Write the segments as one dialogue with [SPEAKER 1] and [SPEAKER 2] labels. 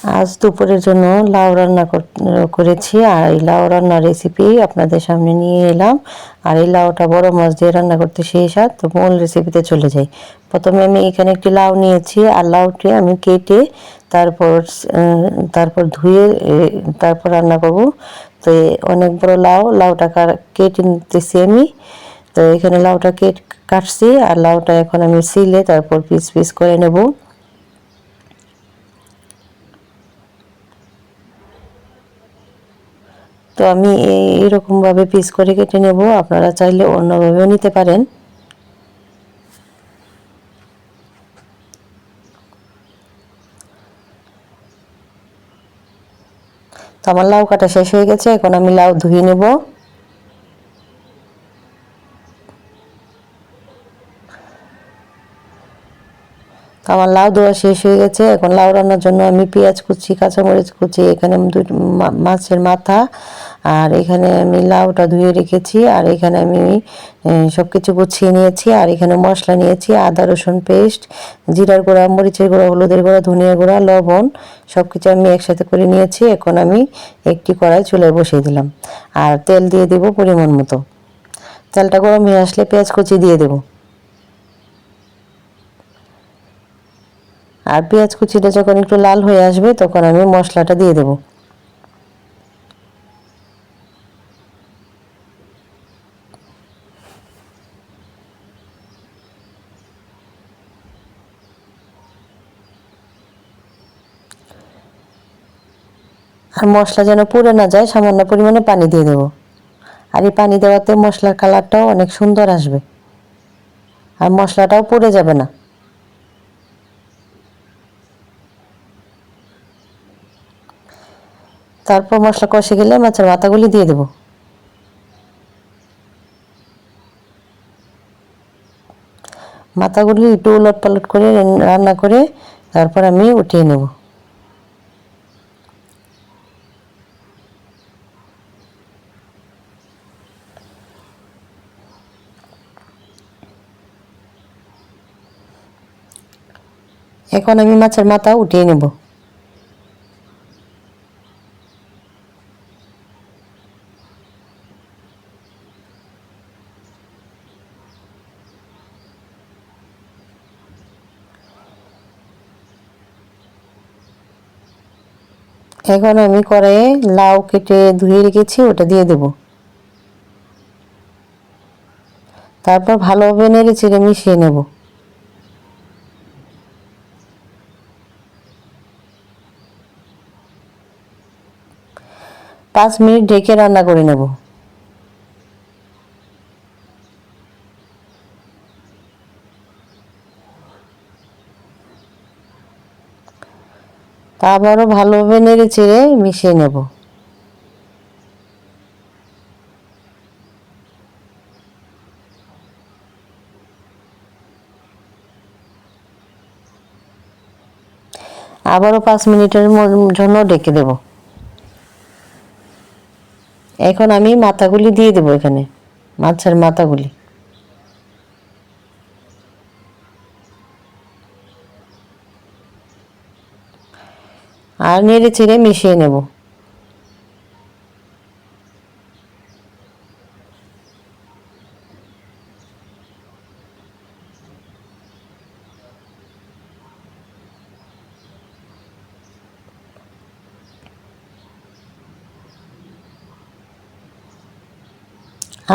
[SPEAKER 1] আজ দুপুরের জন্য লাউ রান্না করেছি, আর এই লাউ রান্নার রেসিপি আপনাদের সামনে নিয়ে এলাম। আর এই লাউটা বড় মাছ দিয়ে রান্না করতে সেই স্বাদ। তো মূল রেসিপিতে চলে যাই। প্রথমে আমি এখানে একটি লাউ নিয়েছি, আর লাউটি আমি কেটে তারপর তারপর ধুয়ে তারপর রান্না করব। তো অনেক বড় লাউটা কেটে নিতেছি আমি। তো এখানে লাউটা কাটছি, আর লাউটা এখন আমি ছিলে তারপর পিস পিস করে নেব। তো আমি এরকমভাবে পিস করে কেটে নেব, আপনারা চাইলে অন্যভাবেও নিতে পারেন। তো আমার লাউ কাটা শেষ হয়ে গেছে, এখন আমি লাউ ধুয়ে নেব। তো আমার লাউ ধোয়া শেষ হয়ে গেছে, এখন লাউ রান্নার জন্য আমি পেঁয়াজ কুচি, কাঁচামরিচ কুচি, এখানে মাছের মাথা, আর এখানে আমি লাউটা ধুয়ে রেখেছি, আর এখানে আমি সব কিছু গুছিয়ে নিয়েছি। আর এখানে মশলা নিয়েছি, আদা রসুন পেস্ট, জিরার গুঁড়া, মরিচের গুঁড়া, হলুদের গুঁড়া, ধনিয়া গুঁড়া, লবণ, সব কিছু আমি একসাথে করে নিয়েছি। এখন আমি একটি কড়াই চুলায় বসিয়ে দিলাম, আর তেল দিয়ে দেব পরিমাণ মতো। তেলটা গরম হয়ে আসলে পেঁয়াজ কুচি দিয়ে দেবো। আর পেঁয়াজ কুচিটা যখন একটু লাল হয়ে আসবে তখন আমি মশলাটা দিয়ে দেব। আর মশলা যেন পুড়ে না যায়, সামান্য পরিমাণে পানি দিয়ে দেব। আর এই পানি দেওয়াতে মশলার কালারটাও অনেক সুন্দর আসবে, আর মশলাটাও পুড়ে যাবে না। তারপর মশলা কষে গেলে মাছের মাথাগুলি দিয়ে দেব। মাথাগুলি একটু উলট পালট করে রান্না করে তারপর আমি উঠিয়ে নেব। এখন আমি মাছের মাথা উঠিয়ে নেব। এখন আমি কড়াইয়ে লাউ কেটে ধুয়ে রেখেছি, ওটা দিয়ে দেব। তারপর ভালোভাবে নেড়ে চেড়ে মিশিয়ে নেব। 5 মিনিট ঢেকে রান্না করে নেব। তা আবারও ভালোভাবে নেড়ে চেড়ে মিশিয়ে নেব। আবারও 5 মিনিটের জন্য ঢেকে দেব। এখন আমি মাথাগুলি দিয়ে দেব, এখানে মাছের মাথাগুলি, আর নেড়ে চেড়ে মিশিয়ে নেব।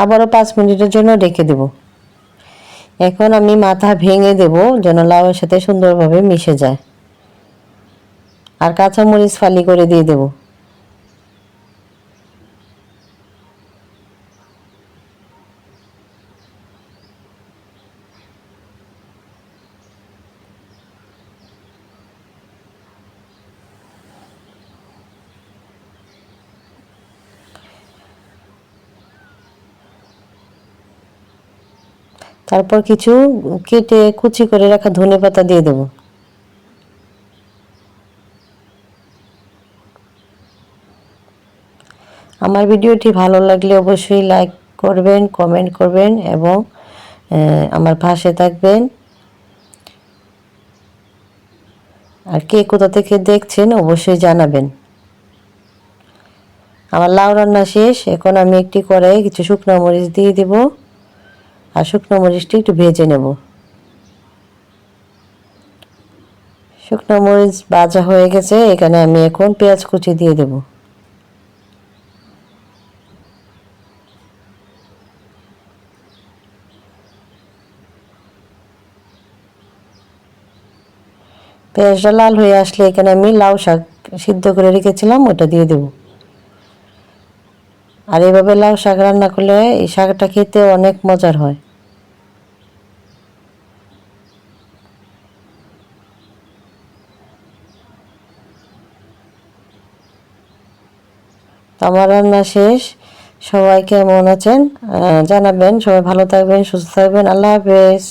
[SPEAKER 1] আবারও 5 মিনিটের জন্য ঢেকে দেব। এখন আমি মাথা ভেঙে দেব যেন লাউয়ের সাথে সুন্দরভাবে মিশে যায়, আর কাঁচামরিচ ফালি করে দিয়ে দেব। তারপর কিছু কেটে কুচি করে রাখা ধনেপাতা দিয়ে দেব। আমার ভিডিওটি ভালো লাগলে অবশ্যই লাইক করবেন, কমেন্ট করবেন এবং আমার পাশে থাকবেন। আর কে কোথা থেকে দেখছেন অবশ্যই জানাবেন। আমার লাউ রান্না শেষ। এখন আমি একটি কড়াইয়ে কিছু শুকনো মরিচ দিয়ে দেব, আর শুকনো মরিচটি একটু ভেজে নেব। শুকনো মরিচ ভাজা হয়ে গেছে, এখানে আমি এখন পেঁয়াজ কুচি দিয়ে দেব। পেঁয়াজটা লাল হয়ে আসলে এখানে আমি লাউ শাক সিদ্ধ করে রেখেছিলাম ওটা দিয়ে দেব। আর এভাবে লাউ শাক রান্না করলে এই শাকটা খেতে অনেক মজার হয়। আমার রান্না শেষ। সবাই কেমন আছেন জানাবেন। সবাই ভালো থাকবেন, সুস্থ থাকবেন। আল্লাহ হাফেজ।